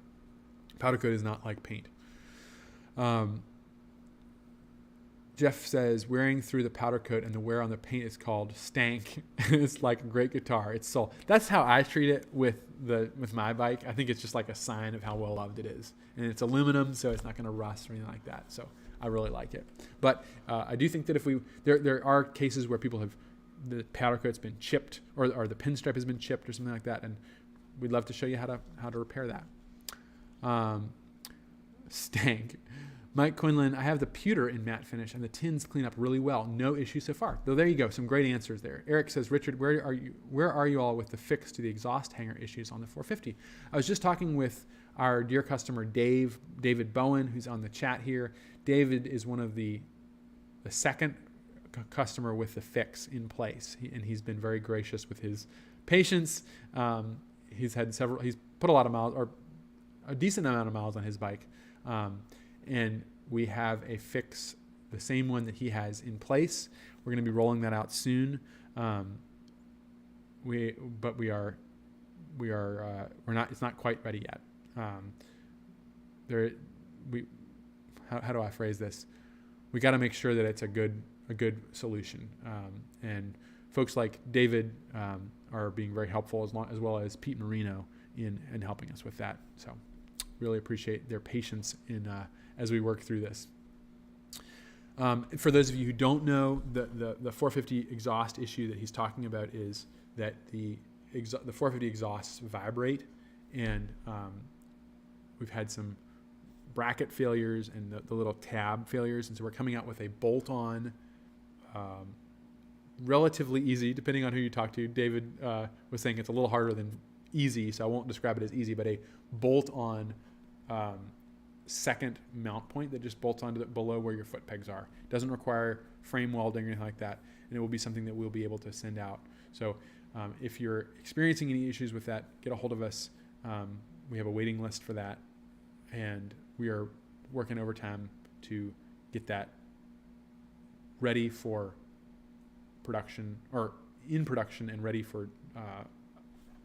Powder coat is not like paint. Jeff says, wearing through the powder coat and the wear on the paint is called stank. It's like a great guitar. It's soul. That's how I treat it with my bike. I think it's just like a sign of how well loved it is. And it's aluminum, so it's not going to rust or anything like that. So I really like it. But I do think that there are cases where people the powder coat's been chipped, or the pinstripe has been chipped or something like that, and we'd love to show you how to repair that. Stank. Mike Quinlan, I have the pewter in matte finish and the tins clean up really well. No issue so far. So there you go. Some great answers there. Eric says, Richard, where are you all with the fix to the exhaust hanger issues on the 450? I was just talking with our dear customer, David Bowen, who's on the chat here. David is one of the second customer with the fix in place. And he's been very gracious with his patience. He's put a lot of miles, or a decent amount of miles on his bike. And we have a fix, the same one that he has in place. We're going to be rolling that out soon. It's not quite ready yet. How do I phrase this? We got to make sure that it's a good solution. And folks like David are being very helpful, as well as Pete Marino in helping us with that. So really appreciate their patience as we work through this. For those of you who don't know, the 450 exhaust issue that he's talking about is that the 450 exhausts vibrate, and we've had some bracket failures and the little tab failures, and so we're coming out with a bolt-on, relatively easy, depending on who you talk to. David was saying it's a little harder than easy, so I won't describe it as easy, but a bolt-on second mount point that just bolts onto below where your foot pegs are. It doesn't require frame welding or anything like that, and it will be something that we'll be able to send out. So if you're experiencing any issues with that, get a hold of us. We have a waiting list for that, and we are working overtime to get that ready for production, or in production and ready for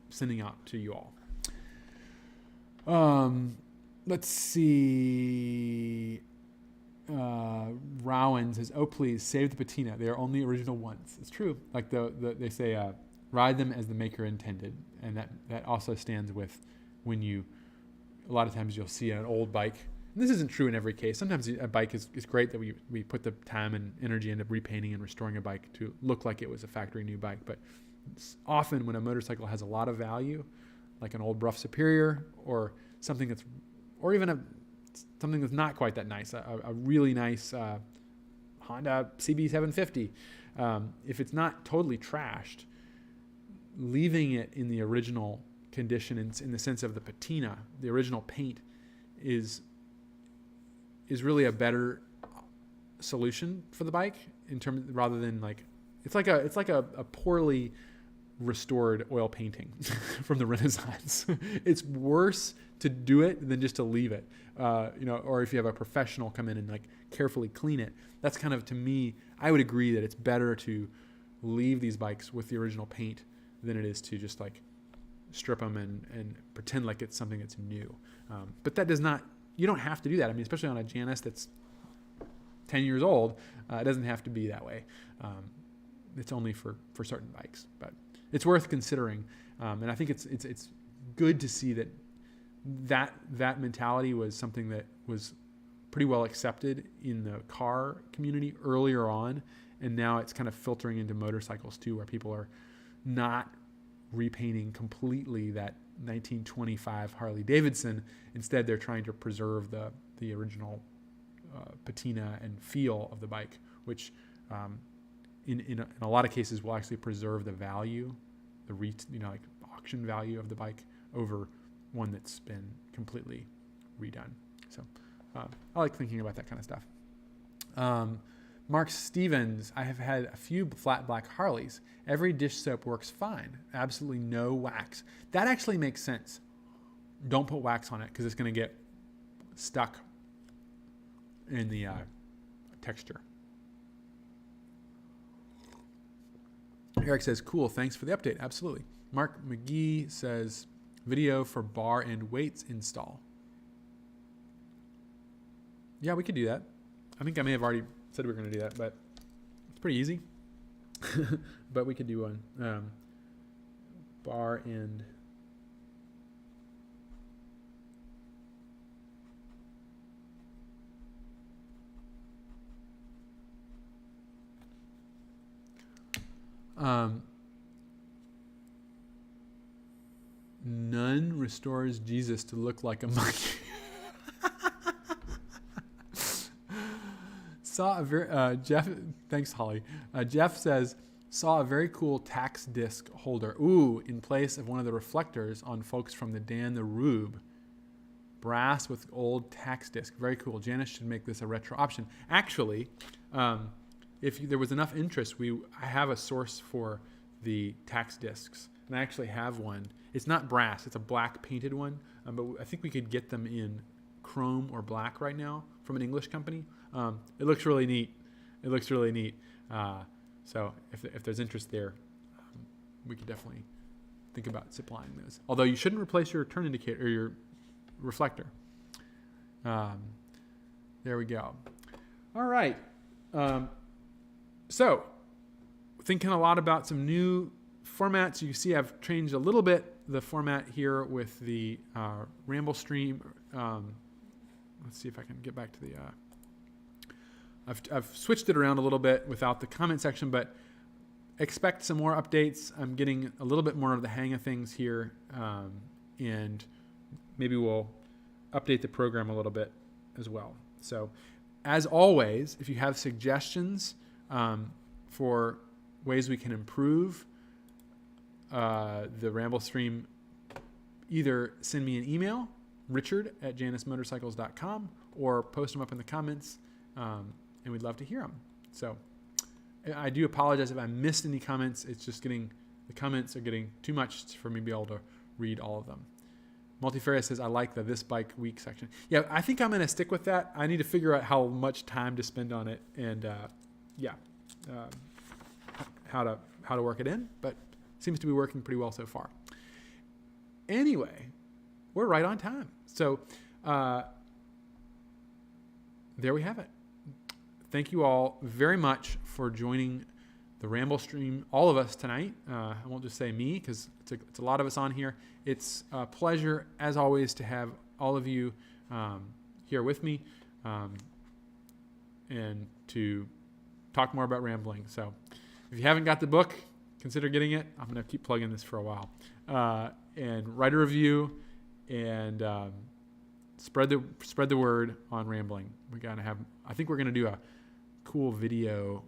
sending out to you all. Let's see. Rowan says, "Oh, please save the patina. They are only original ones." It's true. Like they say, ride them as the maker intended, and that also stands with when you. A lot of times you'll see an old bike. And this isn't true in every case. Sometimes a bike is great that we put the time and energy into repainting and restoring a bike to look like it was a factory new bike. But often when a motorcycle has a lot of value, like an old Bruff Superior or something that's, or even something that's not quite that nice, a really nice Honda CB750, if it's not totally trashed, leaving it in the original condition in the sense of the patina, the original paint, is really a better solution for the bike rather than like it's like a poorly restored oil painting from the Renaissance. It's worse to do it than just to leave it, or if you have a professional come in and like carefully clean it. That's kind of, to me, I would agree that it's better to leave these bikes with the original paint than it is to just like strip them and pretend like it's something that's new. But that does not, you don't have to do that. I mean, especially on a Janus that's 10 years old, it doesn't have to be that way. It's only for certain bikes, but it's worth considering. And I think it's good to see that mentality was something that was pretty well accepted in the car community earlier on. And now it's kind of filtering into motorcycles too, where people are not repainting completely that 1925 Harley Davidson. Instead, they're trying to preserve the original patina and feel of the bike, which in a lot of cases will actually preserve the value, like auction value of the bike over one that's been completely redone. So I like thinking about that kind of stuff. Mark Stevens, I have had a few flat black Harleys. Every dish soap works fine. Absolutely no wax. That actually makes sense. Don't put wax on it because it's going to get stuck in the texture. Eric says, cool, thanks for the update. Absolutely. Mark McGee says, video for bar and weights install. Yeah, we could do that. I think I may have already said we were going to do that, but it's pretty easy. But we could do one. Bar and... None restores Jesus to look like a monkey. Jeff, thanks Holly. Jeff says, saw a very cool tax disc holder. Ooh, in place of one of the reflectors on folks from the Dan the Rube. Brass with old tax disc. Very cool. Janus should make this a retro option. Actually, if there was enough interest, I have a source for the tax discs. And I actually have one. It's not brass. It's a black painted one. But I think we could get them in chrome or black right now from an English company. It looks really neat. So if there's interest there, we could definitely think about supplying those. Although you shouldn't replace your turn indicator or your reflector. There we go. All right. So thinking a lot about some new formats. You can see I've changed a little bit the format here with the Ramblestream. Let's see if I can get back to the... I've switched it around a little bit without the comment section, but expect some more updates. I'm getting a little bit more of the hang of things here, and maybe we'll update the program a little bit as well. So as always, if you have suggestions for ways we can improve the Ramblestream, either send me an email, richard@janusmotorcycles.com, or post them up in the comments, and we'd love to hear them. So I do apologize if I missed any comments. It's just the comments are getting too much for me to be able to read all of them. Multifarious says, I like the This Bike Week section. Yeah, I think I'm going to stick with that. I need to figure out how much time to spend on it and, how to work it in, but it seems to be working pretty well so far. Anyway, we're right on time. So there we have it. Thank you all very much for joining the Ramblestream, all of us tonight. I won't just say me because it's a lot of us on here. It's a pleasure, as always, to have all of you here with me and to talk more about rambling. So if you haven't got the book, consider getting it. I'm going to keep plugging this for a while. And write a review and spread the word on rambling. I think we're going to do a cool video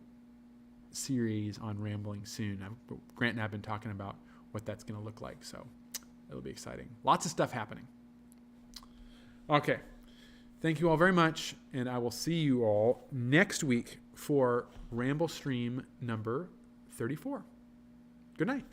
series on rambling soon. Grant and I have been talking about what that's going to look like, so it'll be exciting. Lots of stuff happening. Okay. Thank you all very much, and I will see you all next week for Ramblestream number 34. Good night.